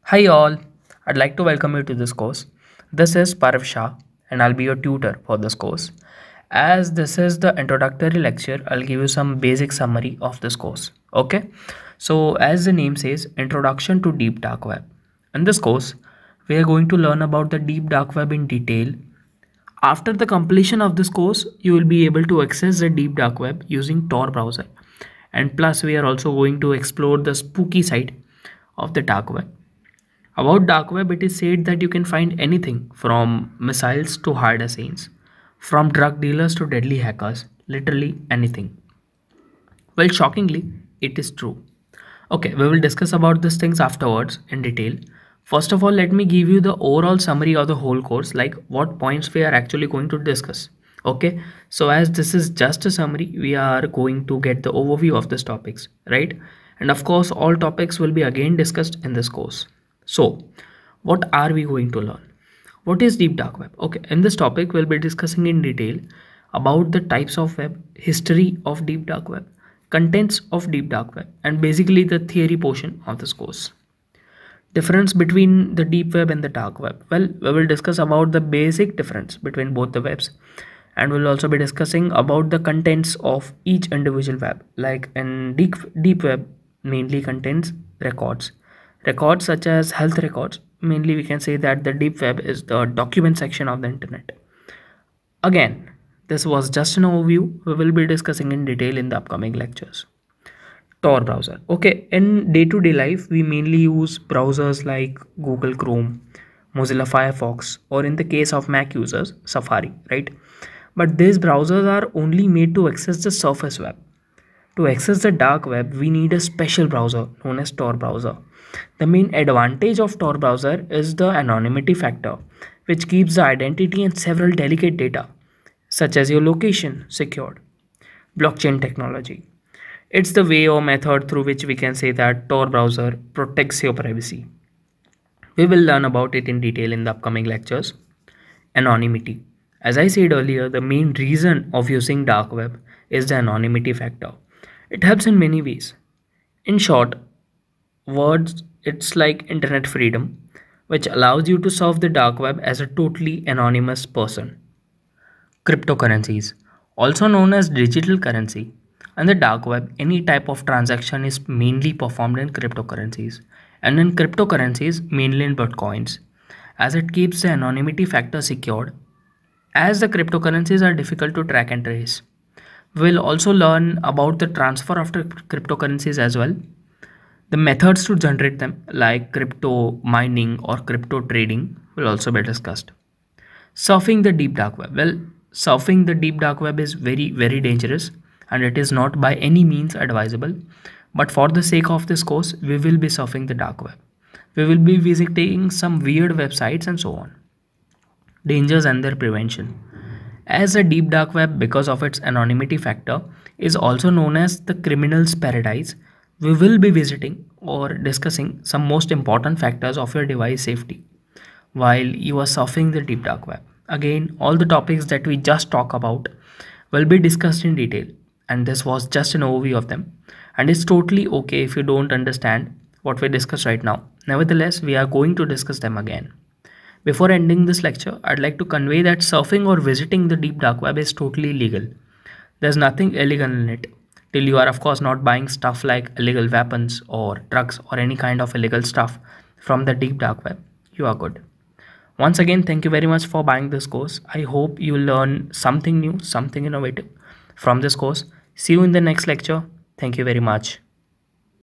Hi all, I'd like to welcome you to this course. This is Parav Shah and I'll be your tutor for this course. As this is the introductory lecture, I'll give you some basic summary of this course. Okay, so as the name says, Introduction to Deep Dark Web. In this course, we are going to learn about the deep dark web in detail. After the completion of this course, you will be able to access the deep dark web using Tor browser. And plus, we are also going to explore the spooky side of the dark web. About dark web, it is said that you can find anything from missiles to hard assassins, from drug dealers to deadly hackers, literally anything. Well, shockingly, it is true. Okay, we will discuss about these things afterwards in detail. First of all, let me give you the overall summary of the whole course, like what points we are actually going to discuss. Okay, so as this is just a summary, we are going to get the overview of these topics, right? And of course, all topics will be again discussed in this course. So, what are we going to learn? What is deep dark web? Okay, in this topic, we'll be discussing in detail about the types of web, history of deep dark web, contents of deep dark web, and basically the theory portion of this course. Difference between the deep web and the dark web. Well, we will discuss about the basic difference between both the webs, and we'll also be discussing about the contents of each individual web. Like in deep web mainly contains records. Records such as health records. Mainly we can say that the deep web is the document section of the internet. Again, this was just an overview. We will be discussing in detail in the upcoming lectures. Tor browser. Okay, in day-to-day life, we mainly use browsers like Google Chrome, Mozilla Firefox, or in the case of Mac users, Safari, right? But these browsers are only made to access the surface web. To access the dark web, we need a special browser known as Tor browser. The main advantage of Tor browser is the anonymity factor, which keeps the identity and several delicate data, such as your location, secured. Blockchain technology. It's the way or method through which we can say that Tor browser protects your privacy. We will learn about it in detail in the upcoming lectures. Anonymity. As I said earlier, the main reason of using dark web is the anonymity factor. It helps in many ways. In short, words, it's like internet freedom, which allows you to surf the dark web as a totally anonymous person. Cryptocurrencies, also known as digital currency. On the dark web, any type of transaction is mainly performed in cryptocurrencies, and in cryptocurrencies, mainly in bitcoins, as it keeps the anonymity factor secured, as the cryptocurrencies are difficult to track and trace. We'll also learn about the transfer of the cryptocurrencies as well. The methods to generate them, like crypto mining or crypto trading, will also be discussed. Surfing the deep dark web. Well, surfing the deep dark web is very dangerous and it is not by any means advisable. But for the sake of this course, we will be surfing the dark web. We will be visiting some weird websites and so on. Dangers and their prevention. As a deep dark web, because of its anonymity factor, is also known as the criminal's paradise, we will be visiting or discussing some most important factors of your device safety while you are surfing the deep dark web. Again, all the topics that we just talk about will be discussed in detail, and this was just an overview of them. And it's totally okay if you don't understand what we discussed right now. Nevertheless, we are going to discuss them again. Before ending this lecture, I'd like to convey that surfing or visiting the deep dark web is totally legal. There's nothing illegal in it. Till you are, of course, not buying stuff like illegal weapons or drugs or any kind of illegal stuff from the deep dark web. You are good. Once again, thank you very much for buying this course. I hope you learn something new, something innovative from this course. See you in the next lecture. Thank you very much.